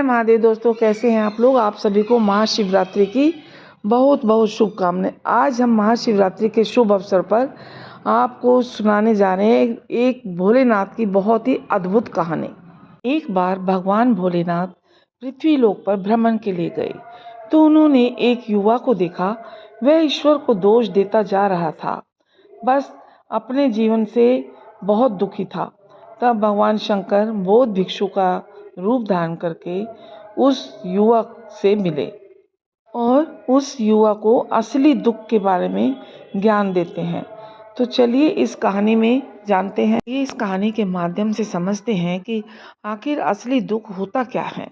हर महादेव दोस्तों, कैसे हैं आप लोग। आप सभी को महाशिवरात्रि की बहुत बहुत शुभकामनाएं। आज हम महाशिवरात्रि के शुभ अवसर पर आपको सुनाने जा रहे हैं एक भोलेनाथ की बहुत ही अद्भुत कहानी। एक बार भगवान भोलेनाथ पृथ्वी लोक पर भ्रमण के लिए गए तो उन्होंने एक युवा को देखा। वह ईश्वर को दोष देता जा रहा था, बस अपने जीवन से बहुत दुखी था। तब भगवान शंकर बौद्ध भिक्षु का रूप धारण करके उस युवक से मिले और उस युवा को असली दुख के बारे में ज्ञान देते हैं। तो चलिए इस कहानी में जानते हैं। ये इस कहानी के माध्यम से समझते हैं कि आखिर असली दुख होता क्या है।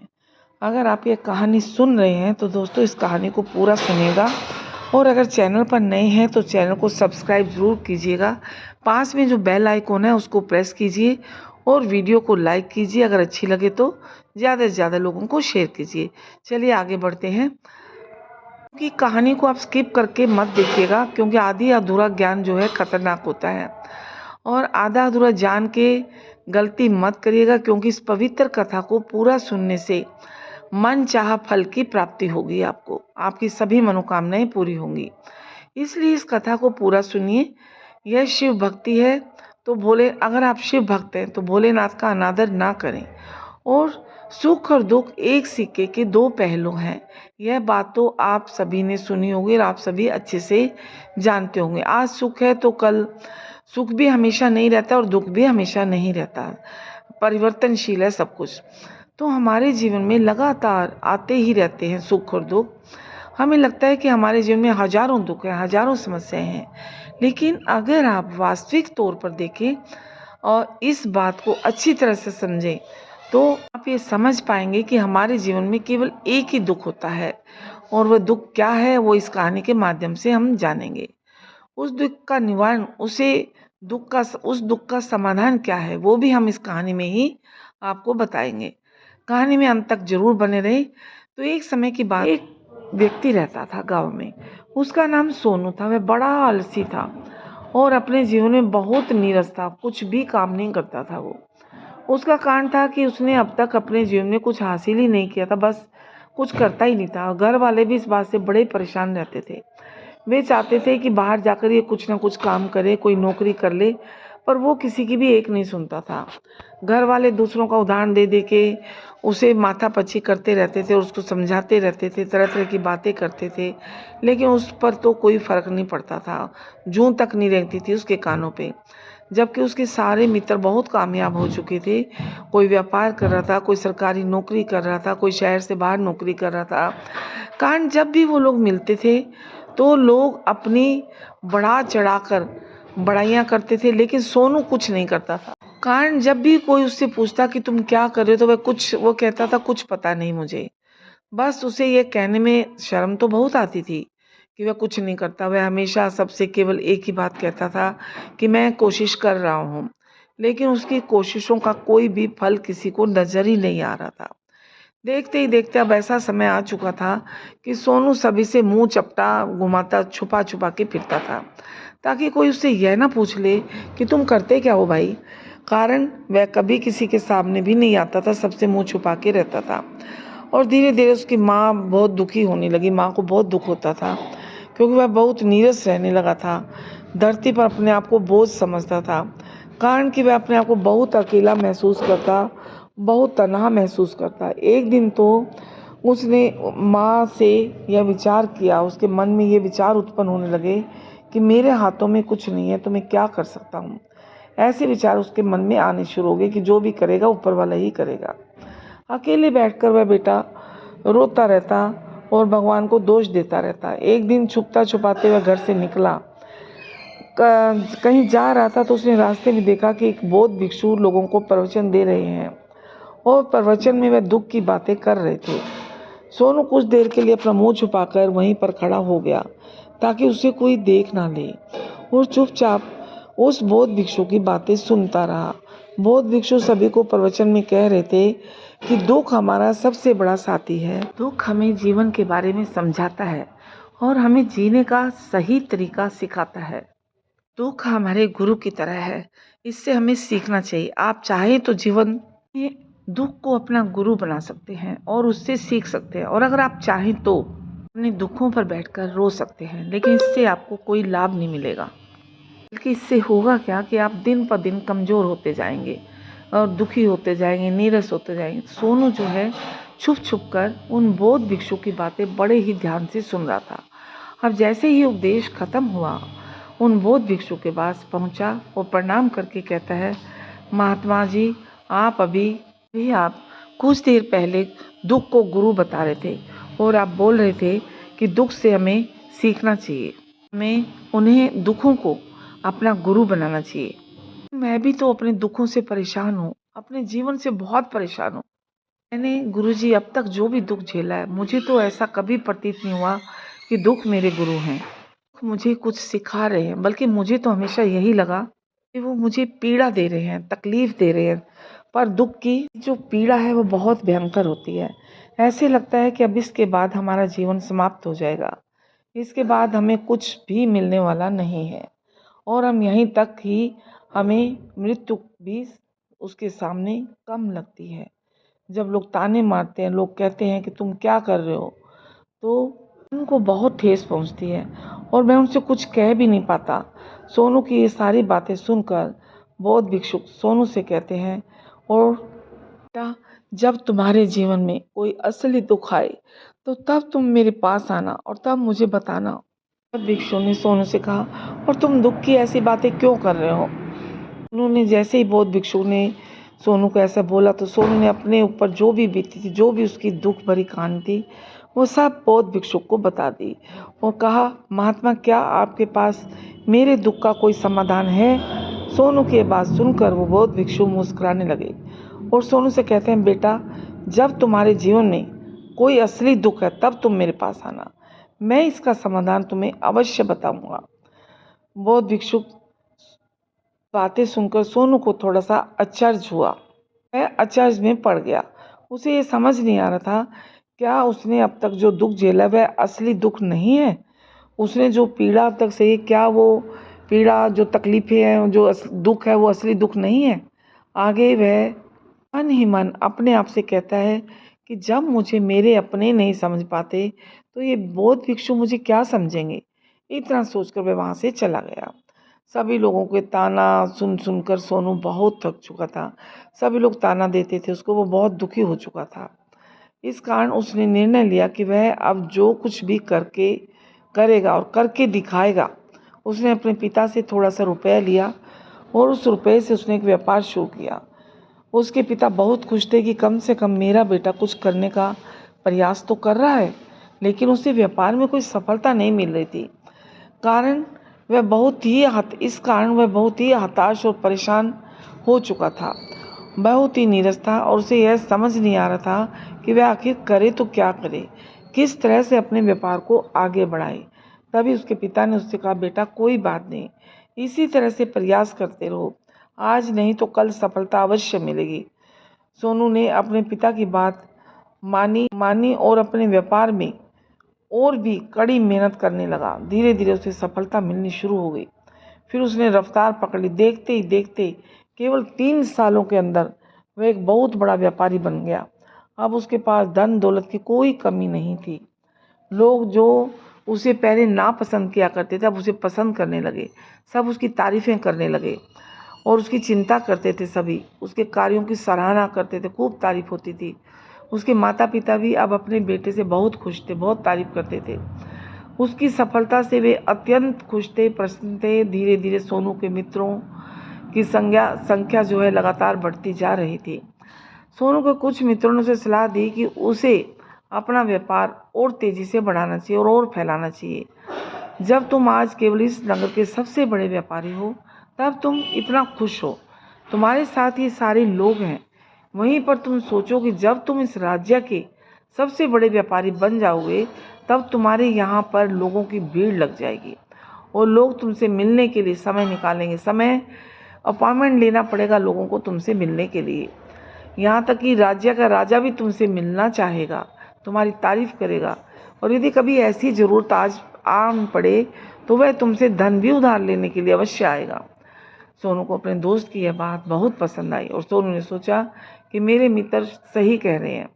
अगर आप ये कहानी सुन रहे हैं तो दोस्तों इस कहानी को पूरा सुनिएगा, और अगर चैनल पर नए हैं तो चैनल को सब्सक्राइब ज़रूर कीजिएगा। पास में जो बेल आइकॉन है उसको प्रेस कीजिए और वीडियो को लाइक कीजिए। अगर अच्छी लगे तो ज़्यादा से ज़्यादा लोगों को शेयर कीजिए। चलिए आगे बढ़ते हैं। कि कहानी को आप स्किप करके मत देखिएगा, क्योंकि आधी अधूरा ज्ञान जो है खतरनाक होता है, और आधा अधूरा जान के गलती मत करिएगा, क्योंकि इस पवित्र कथा को पूरा सुनने से मन चाहा फल की प्राप्ति होगी। आपकी सभी मनोकामनाएं पूरी होंगी। इसलिए इस कथा को पूरा सुनिए। यह शिव भक्ति है तो अगर आप शिव भक्त हैं तो भोलेनाथ का अनादर ना करें। और सुख और दुख एक सिक्के के दो पहलू हैं। यह बात तो आप सभी ने सुनी होगी और आप सभी अच्छे से जानते होंगे। आज सुख है तो कल सुख भी हमेशा नहीं रहता और दुख भी हमेशा नहीं रहता। परिवर्तनशील है सब कुछ। तो हमारे जीवन में लगातार आते ही रहते हैं सुख और दुख। हमें लगता है कि हमारे जीवन में हजारों दुख हैं, हजारों समस्याएं हैं, लेकिन अगर आप वास्तविक तौर पर देखें और इस बात को अच्छी तरह से समझें तो आप ये समझ पाएंगे कि हमारे जीवन में केवल एक ही दुख होता है, और वह दुख क्या है वो इस कहानी के माध्यम से हम जानेंगे। उस दुख का निवारण, उस दुख का समाधान क्या है वो भी हम इस कहानी में ही आपको बताएंगे। कहानी में अंत तक जरूर बने रहे। तो एक समय की बात, एक व्यक्ति रहता था गांव में। उसका नाम सोनू था। वह बड़ा आलसी था और अपने जीवन में बहुत नीरस था। कुछ भी काम नहीं करता था वो। उसका कारण था कि उसने अब तक अपने जीवन में कुछ हासिल ही नहीं किया था, बस कुछ करता ही नहीं था। घर वाले भी इस बात से बड़े परेशान रहते थे। वे चाहते थे कि बाहर जाकर ये कुछ ना कुछ काम करे, कोई नौकरी कर ले, पर वो किसी की भी एक नहीं सुनता था। घर वाले दूसरों का उदाहरण दे दे के उसे माथापच्ची करते रहते थे और उसको समझाते रहते थे, तरह तरह की बातें करते थे, लेकिन उस पर तो कोई फर्क नहीं पड़ता था। जूं तक नहीं रहती थी उसके कानों पे। जबकि उसके सारे मित्र बहुत कामयाब हो चुके थे। कोई व्यापार कर रहा था, कोई सरकारी नौकरी कर रहा था, कोई शहर से बाहर नौकरी कर रहा था। कारण जब भी वो लोग मिलते थे तो लोग अपनी बढ़ा चढ़ाकर बड़ाइयाँ करते थे, लेकिन सोनू कुछ नहीं करता था। कारण जब भी कोई उससे पूछता कि तुम क्या कर रहे हो तो वो कहता था कुछ पता नहीं मुझे। बस उसे ये कहने में शर्म तो बहुत आती थी कि वह कुछ नहीं करता। वह हमेशा सबसे केवल एक ही बात कहता था कि मैं कोशिश कर रहा हूँ, लेकिन उसकी कोशिशों का कोई भी फल किसी को नजर ही नहीं आ रहा था। देखते ही देखते अब ऐसा समय आ चुका था कि सोनू सभी से मुंह चपटा घुमाता, छुपा छुपा के फिरता था, ताकि कोई उससे यह ना पूछ ले कि तुम करते क्या हो भाई। कारण वह कभी किसी के सामने भी नहीं आता था, सबसे मुंह छुपा के रहता था। और धीरे धीरे उसकी माँ बहुत दुखी होने लगी। माँ को बहुत दुख होता था, क्योंकि वह बहुत नीरस रहने लगा था। धरती पर अपने आप को बोझ समझता था, कारण कि वह अपने आप को बहुत अकेला महसूस करता, बहुत तन्हा महसूस करता। एक दिन तो उसने माँ से यह विचार किया, उसके मन में ये विचार उत्पन्न होने लगे कि मेरे हाथों में कुछ नहीं है तो मैं क्या कर सकता हूँ। ऐसे विचार उसके मन में आने शुरू हो गए कि जो भी करेगा ऊपर वाला ही करेगा। अकेले बैठकर वह बेटा रोता रहता और भगवान को दोष देता रहता। एक दिन छुपता छुपाते वह घर से निकला, कहीं जा रहा था तो उसने रास्ते में देखा कि एक बौद्ध भिक्षु लोगों को प्रवचन दे रहे हैं, और प्रवचन में वह दुख की बातें कर रहे थे। सोनू कुछ देर के लिए अपना मुंह छुपाकर वहीं पर खड़ा हो गया, ताकि उसे कोई देख ना ले, और चुपचाप उस बौद्ध भिक्षु की बातें सुनता रहा। बौद्ध भिक्षु सभी को प्रवचन में कह रहे थे कि दुख हमारा सबसे बड़ा साथी है। दुख हमें जीवन के बारे में समझाता है और हमें जीने का सही तरीका सिखाता है। दुख हमारे गुरु की तरह है, इससे हमें सीखना चाहिए। आप चाहें तो जीवन में दुख को अपना गुरु बना सकते हैं और उससे सीख सकते हैं। और अगर आप चाहें तो अपने दुखों पर बैठकर रो सकते हैं, लेकिन इससे आपको कोई लाभ नहीं मिलेगा। बल्कि इससे होगा क्या कि आप दिन पर दिन कमज़ोर होते जाएंगे और दुखी होते जाएंगे, नीरस होते जाएंगे। सोनू जो है छुप छुप कर उन बौद्ध भिक्षु की बातें बड़े ही ध्यान से सुन रहा था। अब जैसे ही उपदेश खत्म हुआ, उन बौद्ध भिक्षु के पास पहुंचा और प्रणाम करके कहता है, महात्मा जी, आप अभी आप कुछ देर पहले दुख को गुरु बता रहे थे और आप बोल रहे थे कि दुख से हमें सीखना चाहिए, हमें उन्हें दुखों को अपना गुरु बनाना चाहिए। मैं भी तो अपने दुखों से परेशान हूँ, अपने जीवन से बहुत परेशान हूँ। मैंने गुरुजी अब तक जो भी दुख झेला है, मुझे तो ऐसा कभी प्रतीत नहीं हुआ कि दुख मेरे गुरु हैं, मुझे कुछ सिखा रहे हैं। बल्कि मुझे तो हमेशा यही लगा कि वो मुझे पीड़ा दे रहे हैं, तकलीफ दे रहे हैं। पर दुख की जो पीड़ा है वो बहुत भयंकर होती है। ऐसे लगता है कि अब इसके बाद हमारा जीवन समाप्त हो जाएगा, इसके बाद हमें कुछ भी मिलने वाला नहीं है और हम यहीं तक ही, हमें मृत्यु भी उसके सामने कम लगती है। जब लोग ताने मारते हैं, लोग कहते हैं कि तुम क्या कर रहे हो, तो उनको बहुत ठेस पहुंचती है और मैं उनसे कुछ कह भी नहीं पाता। सोनू की ये सारी बातें सुनकर बौद्ध भिक्षुक सोनू से कहते हैं, और बेटा, जब तुम्हारे जीवन में कोई असली दुख आए तो तब तुम मेरे पास आना और तब मुझे बताना। बौद्ध भिक्षु ने सोनू से कहा, और तुम दुख की ऐसी बातें क्यों कर रहे हो? उन्होंने जैसे ही बौद्ध भिक्षु ने सोनू को ऐसा बोला तो सोनू ने अपने ऊपर जो भी बीती थी, जो भी उसकी दुख भरी कहानी थी, वो सब बौद्ध भिक्षु को बता दी और कहा, महात्मा, क्या आपके पास मेरे दुख का कोई समाधान है? सोनू की बात सुनकर वो बौद्ध भिक्षु मुस्कुराने लगे और सोनू से कहते हैं, बेटा, जब तुम्हारे जीवन में कोई असली दुख है तब तुम मेरे पास आना, मैं इसका समाधान तुम्हें अवश्य बताऊंगा। बौद्ध भिक्षु बातें सुनकर सोनू को थोड़ा सा अचरज हुआ, वह अचरज में पड़ गया। उसे ये समझ नहीं आ रहा था, क्या उसने अब तक जो दुख झेला वह असली दुख नहीं है? उसने जो पीड़ा अब तक सही, क्या वो पीड़ा, जो तकलीफें हैं, जो दुख है, वो असली दुख नहीं है? आगे वह मन ही मन अपने आप से कहता है कि जब मुझे मेरे अपने नहीं समझ पाते तो ये बौद्ध भिक्षु मुझे क्या समझेंगे। इतना सोचकर वह वहाँ से चला गया। सभी लोगों के ताना सुन सुनकर सोनू बहुत थक चुका था। सभी लोग ताना देते थे उसको, वो बहुत दुखी हो चुका था। इस कारण उसने निर्णय लिया कि वह अब जो कुछ भी करके करेगा और करके दिखाएगा। उसने अपने पिता से थोड़ा सा रुपया लिया और उस रुपये से उसने एक व्यापार शुरू किया। उसके पिता बहुत खुश थे कि कम से कम मेरा बेटा कुछ करने का प्रयास तो कर रहा है, लेकिन उसे व्यापार में कोई सफलता नहीं मिल रही थी। इस कारण वह बहुत ही हताश और परेशान हो चुका था, बहुत ही नीरस था और उसे यह समझ नहीं आ रहा था कि वह आखिर करे तो क्या करे, किस तरह से अपने व्यापार को आगे बढ़ाए। तभी उसके पिता ने उससे कहा, बेटा, कोई बात नहीं, इसी तरह से प्रयास करते रहो, आज नहीं तो कल सफलता अवश्य मिलेगी। सोनू ने अपने पिता की बात मानी और अपने व्यापार में और भी कड़ी मेहनत करने लगा। धीरे धीरे उसे सफलता मिलनी शुरू हो गई। फिर उसने रफ्तार पकड़ ली। देखते ही देखते केवल 3 सालों के अंदर वह एक बहुत बड़ा व्यापारी बन गया। अब उसके पास धन दौलत की कोई कमी नहीं थी। लोग जो उसे पहले नापसंद किया करते थे अब उसे पसंद करने लगे। सब उसकी तारीफ़ें करने लगे और उसकी चिंता करते थे। सभी उसके कार्यों की सराहना करते थे, खूब तारीफ़ होती थी। उसके माता पिता भी अब अपने बेटे से बहुत खुश थे, बहुत तारीफ़ करते थे। उसकी सफलता से वे अत्यंत खुश थे, प्रसन्न थे। धीरे धीरे सोनू के मित्रों की संख्या जो है लगातार बढ़ती जा रही थी। सोनू के कुछ मित्रों ने उसे सलाह दी कि उसे अपना व्यापार और तेज़ी से बढ़ाना चाहिए और फैलाना चाहिए। जब तुम आज केवल इस नगर के सबसे बड़े व्यापारी हो, तब तुम इतना खुश हो, तुम्हारे साथ ये सारे लोग हैं। वहीं पर तुम सोचो कि जब तुम इस राज्य के सबसे बड़े व्यापारी बन जाओगे, तब तुम्हारे यहाँ पर लोगों की भीड़ लग जाएगी और लोग तुमसे मिलने के लिए समय निकालेंगे। अपॉइंटमेंट लेना पड़ेगा लोगों को तुमसे मिलने के लिए। यहाँ तक कि राज्य का राजा भी तुमसे मिलना चाहेगा, तुम्हारी तारीफ़ करेगा और यदि कभी ऐसी ज़रूरत आज आन पड़े तो वह तुमसे धन भी उधार लेने के लिए अवश्य आएगा। सोनू को अपने दोस्त की यह बात बहुत पसंद आई और सोनू ने सोचा कि मेरे मित्र सही कह रहे हैं,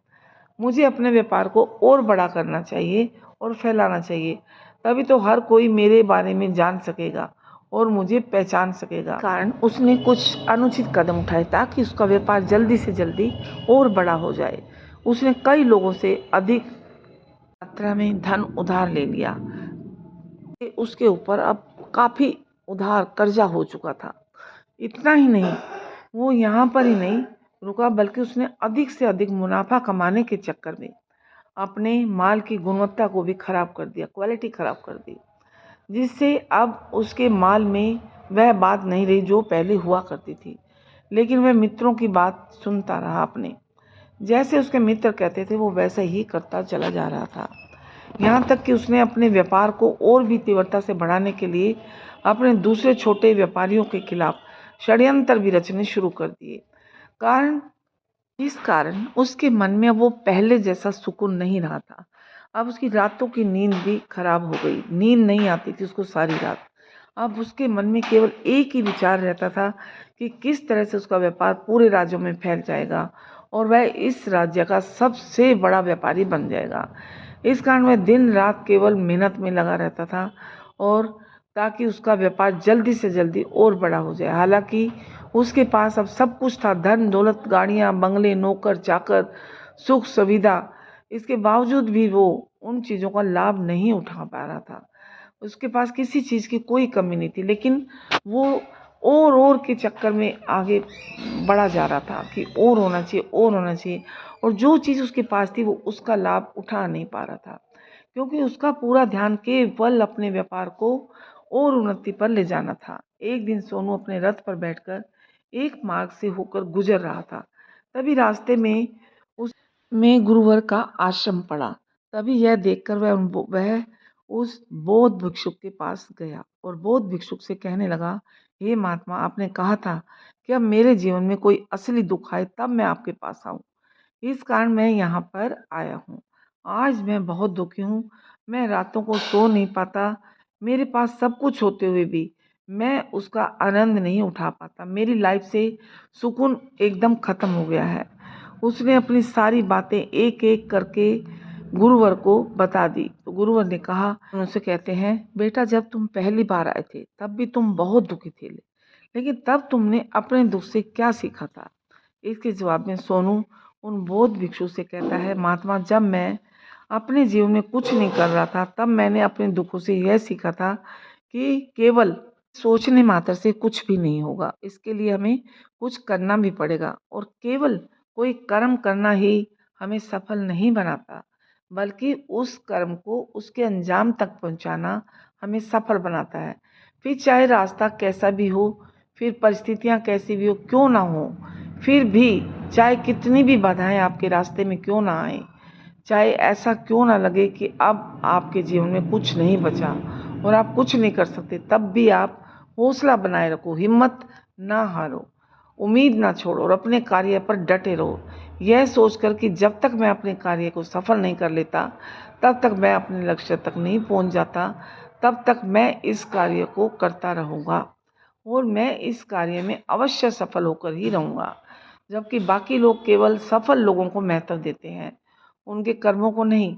मुझे अपने व्यापार को और बड़ा करना चाहिए और फैलाना चाहिए, तभी तो हर कोई मेरे बारे में जान सकेगा और मुझे पहचान सकेगा। कारण उसने कुछ अनुचित कदम उठाए ताकि उसका व्यापार जल्दी से जल्दी और बड़ा हो जाए। उसने कई लोगों से अधिक मात्रा में धन उधार ले लिया। उसके ऊपर अब काफ़ी उधार कर्जा हो चुका था। इतना ही नहीं, वो यहाँ पर ही नहीं रुका, बल्कि उसने अधिक से अधिक मुनाफा कमाने के चक्कर में अपने माल की गुणवत्ता को भी खराब कर दिया, क्वालिटी खराब कर दी, जिससे अब उसके माल में वह बात नहीं रही जो पहले हुआ करती थी। लेकिन वह मित्रों की बात सुनता रहा अपने, जैसे उसके मित्र कहते थे वो वैसा ही करता चला जा रहा था। यहाँ तक कि उसने अपने व्यापार को और भी तीव्रता से बढ़ाने के लिए अपने दूसरे छोटे व्यापारियों के खिलाफ षड्यंत्र भी रचने शुरू कर दिए। इस कारण उसके मन में वो पहले जैसा सुकून नहीं रहा था। अब उसकी रातों की नींद भी खराब हो गई, नींद नहीं आती थी उसको सारी रात। अब उसके मन में केवल एक ही विचार रहता था कि किस तरह से उसका व्यापार पूरे राज्यों में फैल जाएगा और वह इस राज्य का सबसे बड़ा व्यापारी बन जाएगा। इस कारण वह दिन रात केवल मेहनत में लगा रहता था और ताकि उसका व्यापार जल्दी से जल्दी और बड़ा हो जाए। हालांकि उसके पास अब सब कुछ था, धन दौलत, गाड़ियाँ, बंगले, नौकर चाकर, सुख सुविधा। इसके बावजूद भी वो उन चीज़ों का लाभ नहीं उठा पा रहा था। उसके पास किसी चीज़ की कोई कमी नहीं थी, लेकिन वो और के चक्कर में आगे बढ़ा जा रहा था कि और होना चाहिए, और होना चाहिए। और जो चीज़ उसके पास थी वो उसका लाभ उठा नहीं पा रहा था, क्योंकि उसका पूरा ध्यान केवल अपने व्यापार को और उन्नति पर ले जाना था। एक दिन सोनू अपने रथ पर बैठकर एक मार्ग से होकर गुजर रहा था। तभी रास्ते में गुरुवर का आश्रम पड़ा। तभी यह देखकर वह उस बौद्ध भिक्षुक के पास गया और बौद्ध भिक्षुक से कहने लगा, हे महात्मा, आपने कहा था कि अब मेरे जीवन में कोई असली दुख आए तब मैं आपके पास आऊं। इस कारण मैं यहाँ पर आया हूँ। आज मैं बहुत दुखी हूँ, मैं रातों को सो नहीं पाता। मेरे पास सब कुछ होते हुए भी मैं उसका आनंद नहीं उठा पाता। मेरी लाइफ से सुकून एकदम ख़त्म हो गया है। उसने अपनी सारी बातें एक एक करके गुरुवर को बता दी। तो गुरुवर ने कहा, उनसे कहते हैं, बेटा, जब तुम पहली बार आए थे तब भी तुम बहुत दुखी थे, लेकिन तब तुमने अपने दुख से क्या सीखा था? इसके जवाब में सोनू उन बौद्ध भिक्षु से कहता है, महात्मा, जब मैं अपने जीवन में कुछ नहीं कर रहा था तब मैंने अपने दुखों से यह सीखा था कि केवल सोचने मात्र से कुछ भी नहीं होगा। इसके लिए हमें कुछ करना भी पड़ेगा और केवल कोई कर्म करना ही हमें सफल नहीं बनाता, बल्कि उस कर्म को उसके अंजाम तक पहुंचाना हमें सफल बनाता है। फिर चाहे रास्ता कैसा भी हो, फिर परिस्थितियां कैसी भी हो क्यों ना हो, फिर भी चाहे कितनी भी बाधाएं आपके रास्ते में क्यों ना आए, चाहे ऐसा क्यों ना लगे कि अब आपके जीवन में कुछ नहीं बचा और आप कुछ नहीं कर सकते, तब भी आप हौसला बनाए रखो, हिम्मत ना हारो, उम्मीद ना छोड़ो और अपने कार्य पर डटे रहो, यह सोचकर कि जब तक मैं अपने कार्य को सफल नहीं कर लेता तब तक मैं अपने लक्ष्य तक नहीं पहुंच जाता, तब तक मैं इस कार्य को करता रहूँगा और मैं इस कार्य में अवश्य सफल होकर ही रहूँगा। जबकि बाकी लोग केवल सफल लोगों को महत्व देते हैं, उनके कर्मों को नहीं।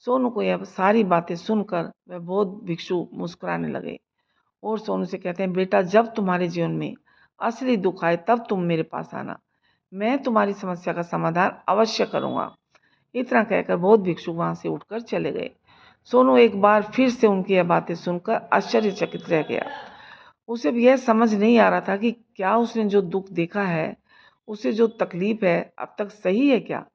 सोनू को यह सारी बातें सुनकर वह बौद्ध भिक्षु मुस्कुराने लगे और सोनू से कहते हैं, बेटा, जब तुम्हारे जीवन में असली दुख आए तब तुम मेरे पास आना, मैं तुम्हारी समस्या का समाधान अवश्य करूँगा। इतना कहकर बौद्ध भिक्षु वहाँ से उठकर चले गए। सोनू एक बार फिर से उनकी यह बातें सुनकर आश्चर्यचकित रह गया। उसे भी यह समझ नहीं आ रहा था कि क्या उसने जो दुख देखा है, उसे जो तकलीफ है, अब तक सही है क्या?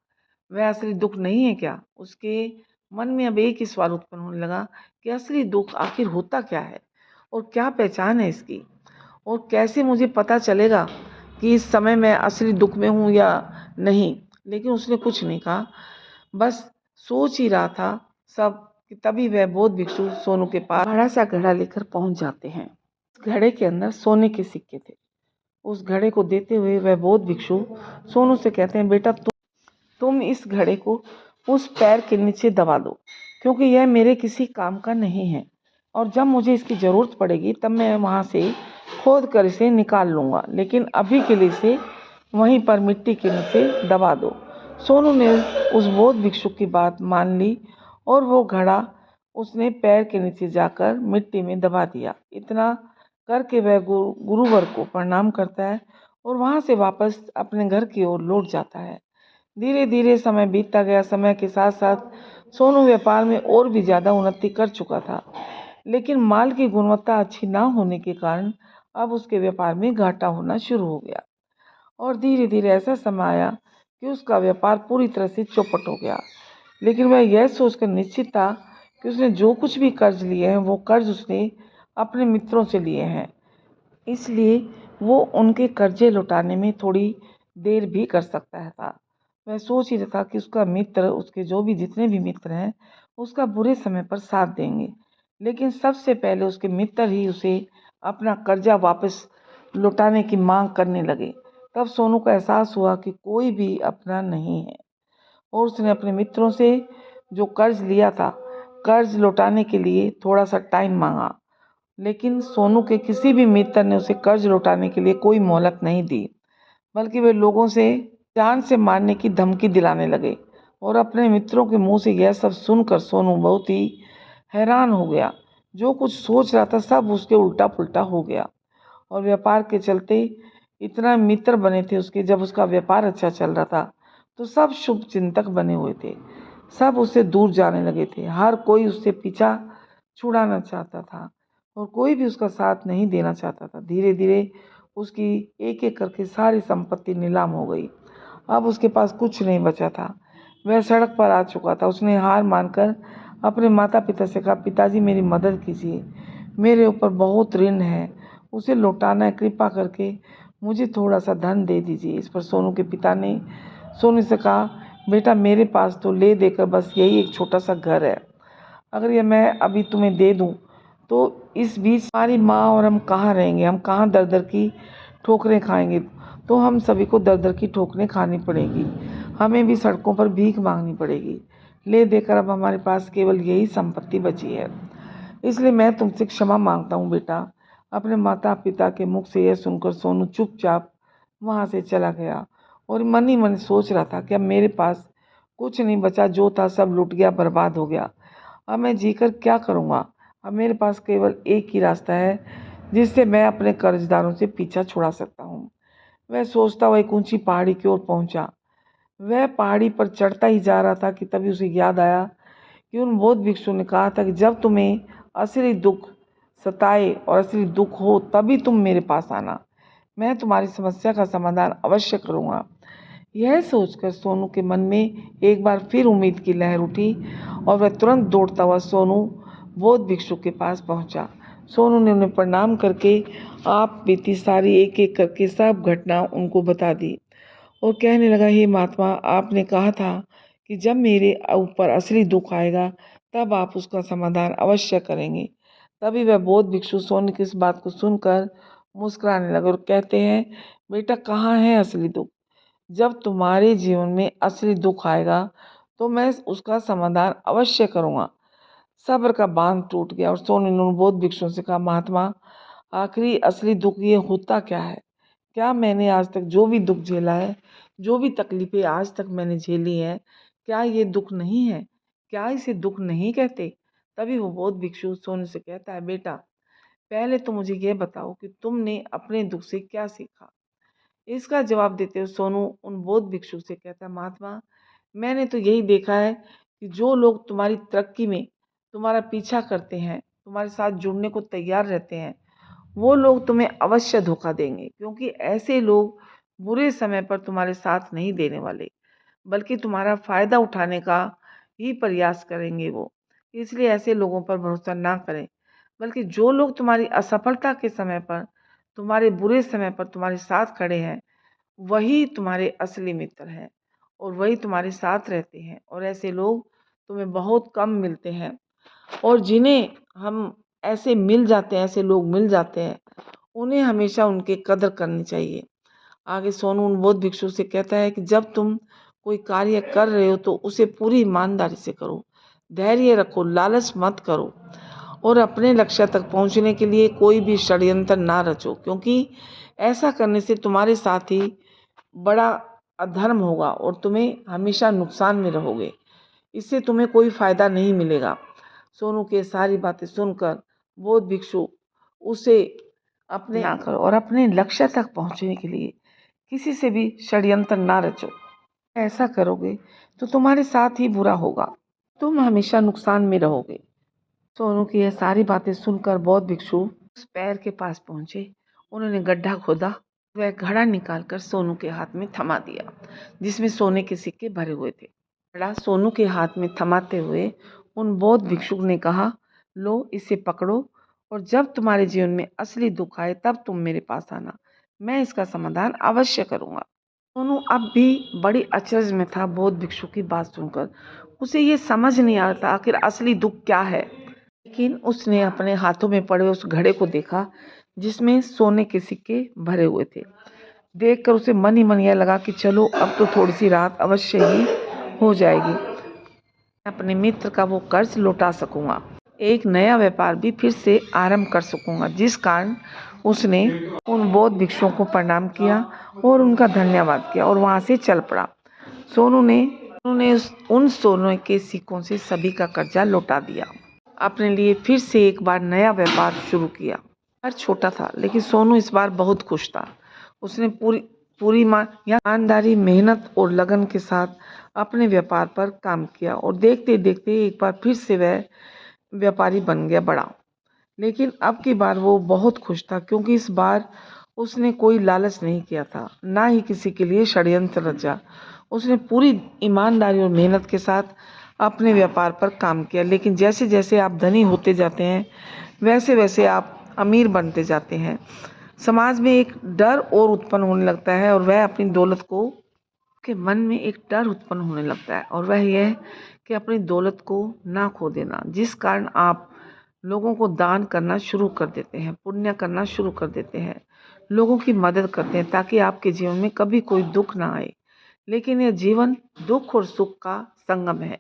वह असली दुख नहीं है क्या? उसके मन में अब एक ही सवाल उत्पन्न होने लगा कि असली दुख आखिर होता क्या है और क्या पहचान है इसकी, और कैसे मुझे पता चलेगा कि इस समय मैं असली दुख में हूँ या नहीं। लेकिन उसने कुछ नहीं कहा, बस सोच ही रहा था सब कि तभी वह बौद्ध भिक्षु सोनू के पास बड़ा सा घड़ा लेकर पहुंच जाते हैं। घड़े के अंदर सोने के सिक्के थे। उस घड़े को देते हुए वह बौद्ध भिक्षु सोनू से कहते हैं, बेटा, तुम इस घड़े को उस पैर के नीचे दबा दो, क्योंकि यह मेरे किसी काम का नहीं है और जब मुझे इसकी ज़रूरत पड़ेगी तब मैं वहाँ से खोद कर इसे निकाल लूँगा, लेकिन अभी के लिए इसे वहीं पर मिट्टी के नीचे दबा दो। सोनू ने उस बौद्ध भिक्षुक की बात मान ली और वो घड़ा उसने पैर के नीचे जाकर मिट्टी में दबा दिया। इतना करके वह गुरुवर को प्रणाम करता है और वहाँ से वापस अपने घर की ओर लौट जाता है। धीरे धीरे समय बीतता गया। समय के साथ साथ सोनू व्यापार में और भी ज़्यादा उन्नति कर चुका था, लेकिन माल की गुणवत्ता अच्छी ना होने के कारण अब उसके व्यापार में घाटा होना शुरू हो गया और धीरे धीरे ऐसा समय आया कि उसका व्यापार पूरी तरह से चौपट हो गया। लेकिन वह यह सोचकर निश्चित था कि उसने जो कुछ भी कर्ज लिए हैं वो कर्ज उसने अपने मित्रों से लिए हैं, इसलिए वो उनके कर्जे लौटाने में थोड़ी देर भी कर सकता था। वह सोच ही रहा था कि उसका मित्र, उसके जो भी जितने भी मित्र हैं, उसका बुरे समय पर साथ देंगे, लेकिन सबसे पहले उसके मित्र ही उसे अपना कर्जा वापस लौटाने की मांग करने लगे। तब सोनू को एहसास हुआ कि कोई भी अपना नहीं है और उसने अपने मित्रों से जो कर्ज लिया था, कर्ज लौटाने के लिए थोड़ा सा टाइम मांगा, लेकिन सोनू के किसी भी मित्र ने उसे कर्ज लौटाने के लिए कोई मोहलत नहीं दी, बल्कि वे लोगों से जान से मारने की धमकी दिलाने लगे। और अपने मित्रों के मुंह से यह सब सुनकर सोनू बहुत ही हैरान हो गया। जो कुछ सोच रहा था सब उसके उल्टा पुल्टा हो गया और व्यापार के चलते इतना मित्र बने थे उसके, जब उसका व्यापार अच्छा चल रहा था तो सब शुभ चिंतक बने हुए थे, सब उससे दूर जाने लगे थे। हर कोई उससे पीछा छुड़ाना चाहता था और कोई भी उसका साथ नहीं देना चाहता था। धीरे धीरे उसकी एक एक करके सारी संपत्ति नीलाम हो गई। अब उसके पास कुछ नहीं बचा था। वह सड़क पर आ चुका था। उसने हार मानकर अपने माता पिता से कहा, पिताजी मेरी मदद कीजिए, मेरे ऊपर बहुत ऋण है, उसे लौटाना है, कृपा करके मुझे थोड़ा सा धन दे दीजिए। इस पर सोनू के पिता ने सोनू से कहा, बेटा मेरे पास तो ले देकर बस यही एक छोटा सा घर है, अगर ये मैं अभी तुम्हें दे दूं तो इस बीच हमारी माँ और हम कहाँ रहेंगे, हम कहाँ दर दर की ठोकरें खाएंगे, तो हम सभी को दर दर की ठोकरें खानी पड़ेगी, हमें भी सड़कों पर भीख मांगनी पड़ेगी। ले देकर अब हमारे पास केवल यही संपत्ति बची है, इसलिए मैं तुमसे क्षमा मांगता हूँ बेटा। अपने माता पिता के मुख से यह सुनकर सोनू चुपचाप वहाँ से चला गया और मन ही मन सोच रहा था कि अब मेरे पास कुछ नहीं बचा, जो था सब लुट गया, बर्बाद हो गया, अब मैं जीकर क्या करूँगा। अब मेरे पास केवल एक ही रास्ता है जिससे मैं अपने कर्जदारों से पीछा छुड़ा सकता हूँ। वह सोचता हुआ एक ऊंची पहाड़ी की ओर पहुंचा। वह पहाड़ी पर चढ़ता ही जा रहा था कि तभी उसे याद आया कि उन बौद्ध भिक्षु ने कहा था कि जब तुम्हें असली दुख सताए और असली दुख हो तभी तुम मेरे पास आना, मैं तुम्हारी समस्या का समाधान अवश्य करूँगा। यह सोचकर सोनू के मन में एक बार फिर उम्मीद की लहर उठी और वह तुरंत दौड़ता हुआ सोनू बौद्ध भिक्षु के पास पहुंचा। सोनू ने उन्हें प्रणाम करके आप बीती सारी एक एक करके सब घटना उनको बता दी और कहने लगा, हे महात्मा, आपने कहा था कि जब मेरे ऊपर असली दुख आएगा तब आप उसका समाधान अवश्य करेंगे। तभी वह बौद्ध भिक्षु सोनू की इस बात को सुनकर मुस्कुराने लगे और कहते हैं, बेटा कहाँ है असली दुख? जब तुम्हारे जीवन में असली दुख आएगा तो मैं उसका समाधान अवश्य करूँगा। सब्र का बांध टूट गया और सोनू ने बौद्ध भिक्षुओं से कहा, महात्मा, आखिरी असली दुख ये होता क्या है? क्या मैंने आज तक जो भी दुख झेला है, जो भी तकलीफें आज तक मैंने झेली हैं, क्या ये दुख नहीं है? क्या इसे दुख नहीं कहते? तभी वो बौद्ध भिक्षु सोनू से कहता है, बेटा पहले तो मुझे ये बताओ कि तुमने अपने दुख से क्या सीखा। इसका जवाब देते हुए सोनू उन बौद्ध भिक्षु से कहता है, महात्मा, मैंने तो यही देखा है कि जो लोग तुम्हारी तरक्की में तुम्हारा पीछा करते हैं, तुम्हारे साथ जुड़ने को तैयार रहते हैं, वो लोग तुम्हें अवश्य धोखा देंगे, क्योंकि ऐसे लोग बुरे समय पर तुम्हारे साथ नहीं देने वाले, बल्कि तुम्हारा फ़ायदा उठाने का ही प्रयास करेंगे वो। इसलिए ऐसे लोगों पर भरोसा ना करें, बल्कि जो लोग तुम्हारी असफलता के समय पर, तुम्हारे बुरे समय पर तुम्हारे साथ खड़े हैं, वही तुम्हारे असली मित्र हैं और वही तुम्हारे साथ रहते हैं। और ऐसे लोग तुम्हें बहुत कम मिलते हैं और जिन्हें हम ऐसे मिल जाते हैं, ऐसे लोग मिल जाते हैं, उन्हें हमेशा उनकी कदर करनी चाहिए। आगे सोनू उन बौद्ध भिक्षु से कहता है कि जब तुम कोई कार्य कर रहे हो तो उसे पूरी ईमानदारी से करो, धैर्य रखो, लालच मत करो और अपने लक्ष्य तक पहुंचने के लिए कोई भी षड्यंत्र ना रचो, क्योंकि ऐसा करने से तुम्हारे साथ ही बड़ा अधर्म होगा और तुम्हें हमेशा नुकसान में रहोगे, इससे तुम्हें कोई फायदा नहीं मिलेगा। सोनू की सारी बातें सुनकर बौद्ध भिक्षु उसे अपने ना करो और अपने लक्ष्य तक पहुंचने के लिए किसी से भी षड्यंत्र ना रचो। ऐसा करोगे तो तुम्हारे साथ ही बुरा होगा, तुम हमेशा नुकसान में रहोगे। सोनू की यह सारी बातें सुनकर बौद्ध भिक्षु उस पैर के पास पहुंचे। उन्होंने गड्ढा खोदा, वह घड़ा निकालकर सोनू के हाथ में थमा दिया, जिसमें सोने के सिक्के भरे हुए थे। घड़ा सोनू के हाथ में थमाते हुए उन बौद्ध भिक्षु ने कहा, लो इसे पकड़ो और जब तुम्हारे जीवन में असली दुख आए तब तुम मेरे पास आना, मैं इसका समाधान अवश्य करूंगा। सोनू अब भी बड़ी अचरज में था बौद्ध भिक्षु की बात सुनकर। उसे ये समझ नहीं आ रहा था आखिर असली दुख क्या है। लेकिन उसने अपने हाथों में पड़े उस घड़े को देखा जिसमें सोने के सिक्के भरे हुए थे। देखकर उसे मन ही मन यह लगा कि चलो अब तो थोड़ी सी राहत अवश्य ही हो जाएगी, अपने मित्र का वो कर्ज लौटा सकूंगा, एक नया व्यापार भी फिर से आरंभ कर सकूंगा। जिस कारण उसने उन बौद्ध भिक्षुओं को प्रणाम किया और उनका धन्यवाद किया और वहां से चल पड़ा। सोनू ने उन सोने के सिक्कों से सभी का कर्जा लौटा दिया, अपने लिए फिर से एक बार नया व्यापार शुरू किया। हर छोटा था लेकिन सोनू इस बार बहुत खुश था। उसने पूरी ईमानदारी, मेहनत और लगन के साथ अपने व्यापार पर काम किया और देखते देखते एक बार फिर से वह व्यापारी बन गया बड़ा। लेकिन अब की बार वो बहुत खुश था क्योंकि इस बार उसने कोई लालच नहीं किया था, ना ही किसी के लिए षड्यंत्र रचा। उसने पूरी ईमानदारी और मेहनत के साथ अपने व्यापार पर काम किया। लेकिन जैसे जैसे आप धनी होते जाते हैं वैसे वैसे आप अमीर बनते जाते हैं। समाज में एक डर और उत्पन्न होने लगता है और वह अपनी दौलत को के मन में एक डर उत्पन्न होने लगता है और वह यह कि अपनी दौलत को ना खो देना, जिस कारण आप लोगों को दान करना शुरू कर देते हैं, पुण्य करना शुरू कर देते हैं, लोगों की मदद करते हैं ताकि आपके जीवन में कभी कोई दुख ना आए। लेकिन यह जीवन दुख और सुख का संगम है,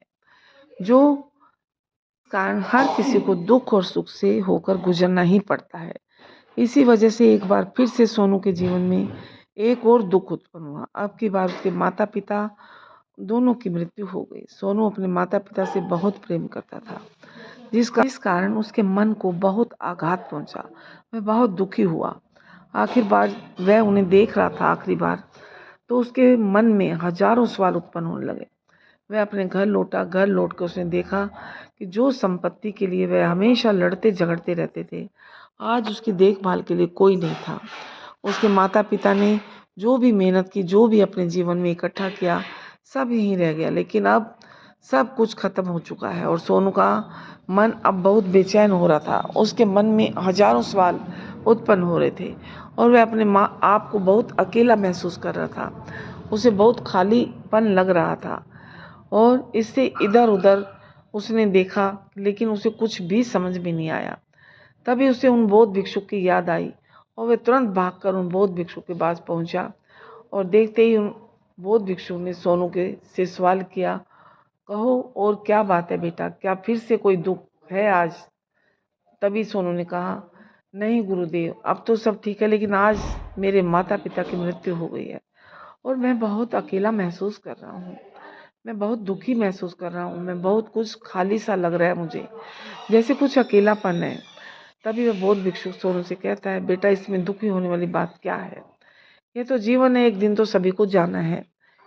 जो कारण हर किसी को दुख और सुख से होकर गुजरना ही पड़ता है। इसी वजह से एक बार फिर से सोनू के जीवन में एक और दुख उत्पन्न हुआ। अब की बार उसके माता पिता दोनों की मृत्यु हो गई। सोनू अपने माता पिता से बहुत प्रेम करता था, जिस कारण उसके मन को बहुत आघात पहुंचा। वह बहुत दुखी हुआ। आखिर बार वह उन्हें देख रहा था आखिरी बार, तो उसके मन में हजारों सवाल उत्पन्न होने लगे। वह अपने घर लौटा। घर लौटकर उसने देखा कि जो संपत्ति के लिए वह हमेशा लड़ते झगड़ते रहते थे, आज उसकी देखभाल के लिए कोई नहीं था। उसके माता पिता ने जो भी मेहनत की, जो भी अपने जीवन में इकट्ठा किया, सब यहीं रह गया। लेकिन अब सब कुछ खत्म हो चुका है और सोनू का मन अब बहुत बेचैन हो रहा था। उसके मन में हजारों सवाल उत्पन्न हो रहे थे और वह अपने माँ आप को बहुत अकेला महसूस कर रहा था। उसे बहुत खालीपन लग रहा था और इससे इधर उधर उसने देखा लेकिन उसे कुछ भी समझ में नहीं आया। तभी उसे उन बौद्ध भिक्षु की याद आई और वह तुरंत भागकर उन बौद्ध भिक्षु के पास पहुंचा और देखते ही उन बौद्ध भिक्षु ने सोनू के से सवाल किया, कहो और क्या बात है बेटा, क्या फिर से कोई दुख है आज? तभी सोनू ने कहा, नहीं गुरुदेव, अब तो सब ठीक है, लेकिन आज मेरे माता पिता की मृत्यु हो गई है और मैं बहुत अकेला महसूस कर रहा हूँ। मैं बहुत दुखी महसूस कर रहा हूँ। मैं बहुत कुछ खाली सा लग रहा है मुझे, जैसे कुछ अकेलापन है। तभी वह बौद्ध भिक्षु सोनू से कहता है, बेटा इसमें दुखी होने वाली बात क्या है? ये तो जीवन है, एक दिन तो सभी को जाना है।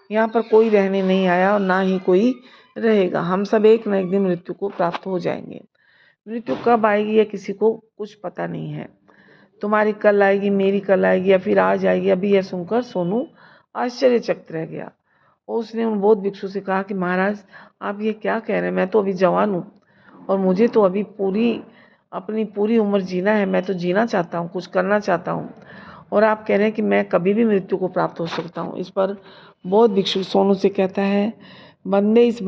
यहाँ पर कोई रहने नहीं आया और ना ही कोई रहेगा। हम सब एक न एक दिन मृत्यु को प्राप्त हो जाएंगे। मृत्यु कब आएगी यह किसी को कुछ पता नहीं है। तुम्हारी कल आएगी, मेरी कल आएगी या फिर आज आएगी। अभी यह सुनकर सोनू आश्चर्यचकित रह गया और उसने उन बौद्ध भिक्षु से कहा कि महाराज, आप ये क्या कह रहे हैं? मैं तो अभी जवान हूँ और मुझे तो अभी अपनी पूरी उम्र जीना है। मैं तो जीना चाहता हूँ, कुछ करना चाहता हूँ, और आप कह रहे हैं कि मैं कभी भी मृत्यु को प्राप्त हो सकता हूँ। इस पर बौद्ध भिक्षु सोनू से कहता है, बंदे इस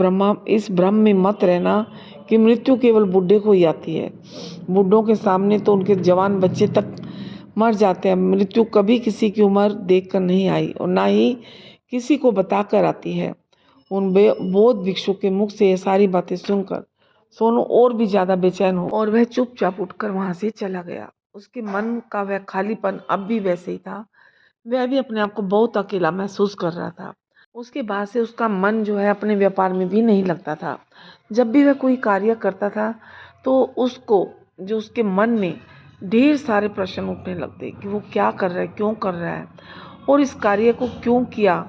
भ्रम में मत रहना कि मृत्यु केवल बूढ़े को ही आती है। बूढ़ों के सामने तो उनके जवान बच्चे तक मर जाते हैं। मृत्यु कभी किसी की उम्र देखकर नहीं आई और ना ही किसी को बताकर आती है। उन बौद्ध भिक्षु के मुख से ये सारी बातें सुनकर सोनू और भी ज्यादा बेचैन हो और वह चुपचाप उठकर वहां से चला गया। उसके मन का वह खालीपन अब भी वैसे ही था वह भी अपने आप को बहुत अकेला महसूस कर रहा था। उसके बाद से उसका मन जो है अपने व्यापार में भी नहीं लगता था। जब भी वह कोई कार्य करता था तो उसको जो उसके मन में ढेर सारे प्रश्न उठने लगते कि वो क्या कर रहा है, क्यों कर रहा है और इस कार्य को क्यों किया।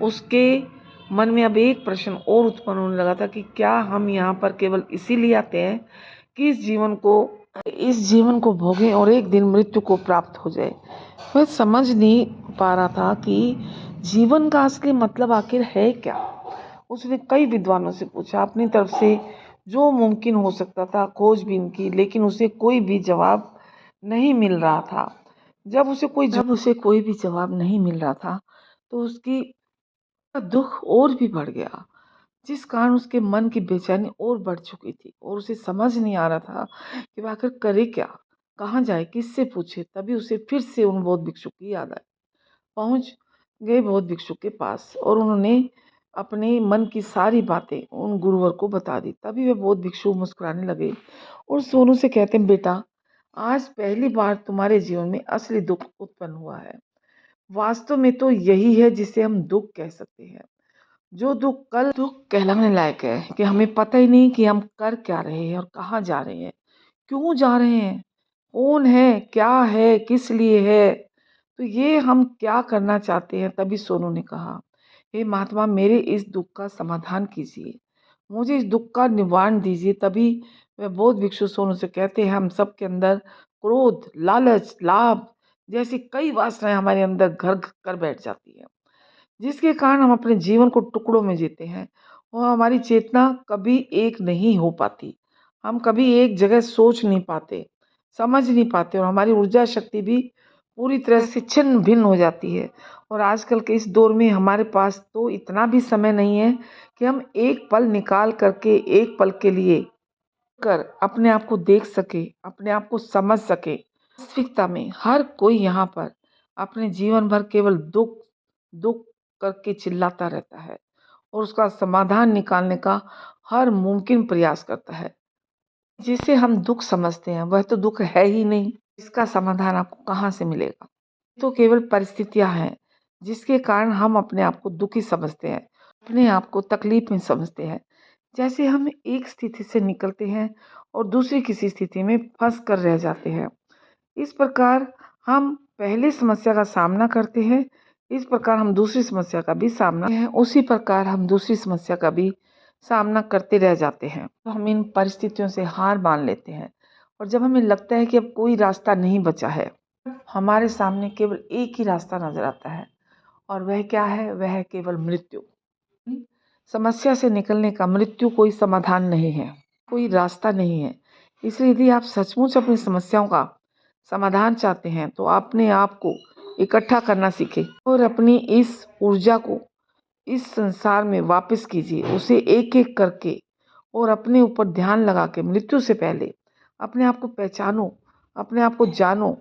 उसके मन में अब एक प्रश्न और उत्पन्न होने लगा था कि क्या हम यहाँ पर केवल इसीलिए आते हैं कि इस जीवन को भोगें और एक दिन मृत्यु को प्राप्त हो जाए। वह समझ नहीं पा रहा था कि जीवन का असली मतलब आखिर है क्या। उसने कई विद्वानों से पूछा, अपनी तरफ से जो मुमकिन हो सकता था खोजबीन की, लेकिन उसे कोई भी जवाब नहीं मिल रहा था। जब उसे कोई भी जवाब नहीं मिल रहा था तो उसकी दुख और भी बढ़ गया, जिस कारण उसके मन की बेचैनी और बढ़ चुकी थी और उसे समझ नहीं आ रहा था कि वह आखिर करे क्या, कहाँ जाए, किससे पूछे। तभी उसे फिर से उन बौद्ध भिक्षु की याद आई। पहुंच गए बौद्ध भिक्षु के पास और उन्होंने अपने मन की सारी बातें उन गुरुवर को बता दी। तभी वे बौद्ध भिक्षु मुस्कुराने लगे और सोनू से कहते हैं, बेटा, आज पहली बार तुम्हारे जीवन में असली दुख उत्पन्न हुआ है। वास्तव में तो यही है जिसे हम दुख कह सकते हैं। जो दुख कहलाने लायक है कि हमें पता ही नहीं कि हम कर क्या रहे हैं और कहाँ जा रहे हैं, क्यों जा रहे हैं, कौन है, क्या है, किस लिए है, तो ये हम क्या करना चाहते हैं। तभी सोनू ने कहा, हे महात्मा, मेरे इस दुख का समाधान कीजिए, मुझे इस दुख का निवारण दीजिए। तभी वह बौद्ध भिक्षु सोनू से कहते हैं, हम सब के अंदर क्रोध, लालच, लाभ जैसी कई वासनाएं हमारे अंदर घर कर बैठ जाती है, जिसके कारण हम अपने जीवन को टुकड़ों में जीते हैं और हमारी चेतना कभी एक नहीं हो पाती। हम कभी एक जगह सोच नहीं पाते, समझ नहीं पाते और हमारी ऊर्जा शक्ति भी पूरी तरह से छिन्न भिन्न हो जाती है। और आजकल के इस दौर में हमारे पास तो इतना भी समय नहीं है कि हम एक पल निकाल करके एक पल के लिए कर अपने आप को देख सके, अपने आप को समझ सके। वास्तविकता में हर कोई यहाँ पर अपने जीवन भर केवल दुख दुख करके चिल्लाता रहता है और उसका समाधान निकालने का हर मुमकिन प्रयास करता है। जिसे हम दुख समझते हैं वह तो दुख है ही नहीं, इसका समाधान आपको कहाँ से मिलेगा। तो केवल परिस्थितियां हैं जिसके कारण हम अपने आप को दुखी समझते हैं, अपने आप को तकलीफ में समझते हैं। जैसे हम एक स्थिति से निकलते हैं और दूसरी किसी स्थिति में फंस कर रह जाते हैं, इस प्रकार हम पहली समस्या का सामना करते हैं, इस प्रकार हम दूसरी समस्या का भी सामना है, उसी प्रकार हम दूसरी समस्या का भी सामना करते रह जाते हैं। तो हम इन परिस्थितियों से हार मान लेते हैं और जब हमें लगता है कि अब कोई रास्ता नहीं बचा है, हमारे सामने केवल एक ही रास्ता नजर आता है और वह क्या है, वह है केवल मृत्यु। समस्या से निकलने का मृत्यु कोई समाधान नहीं है, कोई रास्ता नहीं है। इसलिए यदि आप सचमुच अपनी समस्याओं का समाधान चाहते हैं तो अपने आप को इकट्ठा करना सीखें और अपनी इस ऊर्जा को इस संसार में वापस कीजिए, उसे एक एक करके और अपने ऊपर ध्यान लगा के मृत्यु से पहले अपने आप को पहचानो, अपने आप को जानो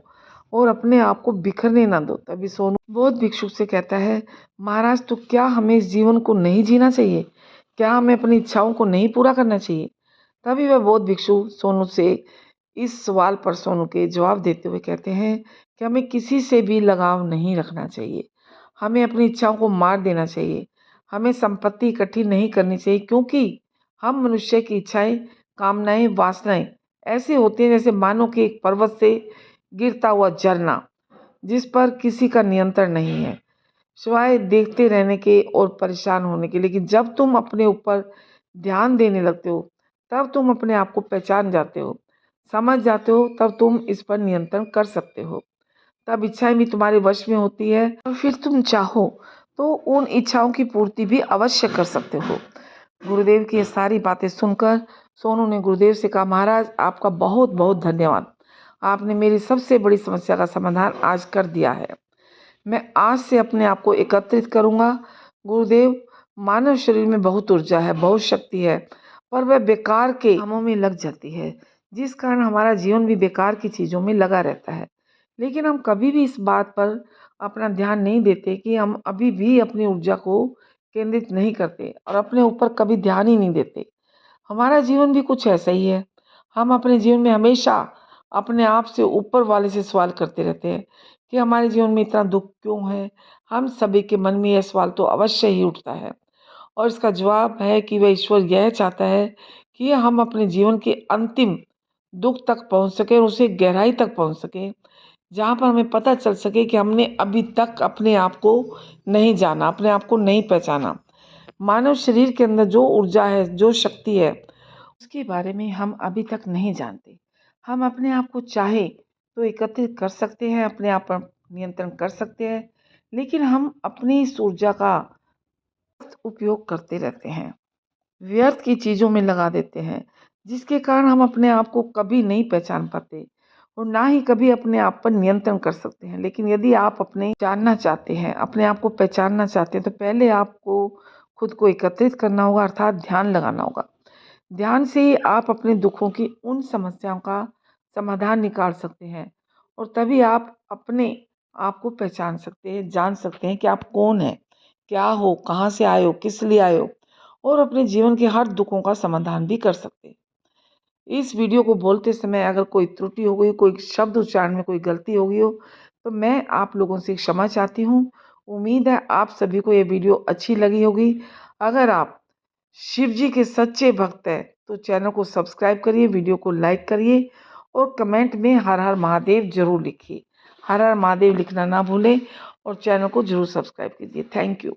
और अपने आप को बिखरने ना दो। तभी सोनू बौद्ध भिक्षु से कहता है, महाराज, तो क्या हमें इस जीवन को नहीं जीना चाहिए, क्या हमें अपनी इच्छाओं को नहीं पूरा करना चाहिए। तभी वह बौद्ध भिक्षु सोनू से इस सवाल पर सोनू के जवाब देते हुए कहते हैं कि हमें किसी से भी लगाव नहीं रखना चाहिए, हमें अपनी इच्छाओं को मार देना चाहिए, हमें संपत्ति इकट्ठी नहीं करनी चाहिए, क्योंकि हम मनुष्य की इच्छाएं, कामनाएं, वासनाएं ऐसे होती हैं जैसे मानो कि एक पर्वत से गिरता हुआ झरना, जिस पर किसी का नियंत्रण नहीं है सिवाय देखते रहने के और परेशान होने के। लेकिन जब तुम अपने ऊपर ध्यान देने लगते हो, तब तुम अपने आप को पहचान जाते हो, समझ जाते हो, तब तुम इस पर नियंत्रण कर सकते हो। तब इच्छाएं भी तुम्हारे वश में होती है और फिर तुम चाहो तो उन इच्छाओं की पूर्ति भी अवश्य कर सकते हो। गुरुदेव की ये सारी बातें सुनकर सोनू ने गुरुदेव से कहा, महाराज, आपका बहुत बहुत धन्यवाद, आपने मेरी सबसे बड़ी समस्या का समाधान आज कर दिया है। मैं आज से अपने आप को एकत्रित करूँगा। गुरुदेव, मानव शरीर में बहुत ऊर्जा है, बहुत शक्ति है, पर वह बेकार के कामों में लग जाती है, जिस कारण हमारा जीवन भी बेकार की चीज़ों में लगा रहता है। लेकिन हम कभी भी इस बात पर अपना ध्यान नहीं देते कि हम अभी भी अपनी ऊर्जा को केंद्रित नहीं करते और अपने ऊपर कभी ध्यान ही नहीं देते। हमारा जीवन भी कुछ ऐसा ही है। हम अपने जीवन में हमेशा अपने आप से ऊपर वाले से सवाल करते रहते हैं कि हमारे जीवन में इतना दुख क्यों है। हम सभी के मन में यह सवाल तो अवश्य ही उठता है, और इसका जवाब है कि वह ईश्वर यह चाहता है कि हम अपने जीवन के अंतिम दुख तक पहुंच सके और उसे गहराई तक पहुंच सके, जहाँ पर हमें पता चल सके कि हमने अभी तक अपने आप को नहीं जाना, अपने आप को नहीं पहचाना। मानव शरीर के अंदर जो ऊर्जा है, जो शक्ति है, उसके बारे में हम अभी तक नहीं जानते। हम अपने आप को चाहे तो एकत्रित कर सकते हैं, अपने आप पर नियंत्रण कर सकते हैं, लेकिन हम अपनी इस ऊर्जा का उपयोग करते रहते हैं, व्यर्थ की चीज़ों में लगा देते हैं, जिसके कारण हम अपने आप को कभी नहीं पहचान पाते और ना ही कभी अपने आप पर नियंत्रण कर सकते हैं। लेकिन यदि आप अपने जानना चाहते हैं, अपने आप को पहचानना चाहते हैं, तो पहले आपको खुद को एकत्रित करना होगा, अर्थात ध्यान लगाना होगा। ध्यान से ही आप अपने दुखों की उन समस्याओं का समाधान निकाल सकते हैं, और तभी आप अपने आप को पहचान सकते हैं, जान सकते हैं कि आप कौन हैं, क्या हो, कहाँ से आए हो, किस लिए आए हो, और अपने जीवन के हर दुखों का समाधान भी कर सकते हैं। इस वीडियो को बोलते समय अगर कोई त्रुटि हो गई, कोई शब्द उच्चारण में कोई गलती हो गई हो, तो मैं आप लोगों से क्षमा चाहती हूँ। उम्मीद है आप सभी को ये वीडियो अच्छी लगी होगी। अगर आप शिव जी के सच्चे भक्त हैं तो चैनल को सब्सक्राइब करिए, वीडियो को लाइक करिए और कमेंट में हर हर महादेव जरूर लिखिए। हर हर महादेव लिखना ना भूलें और चैनल को जरूर सब्सक्राइब कीजिए। Thank you.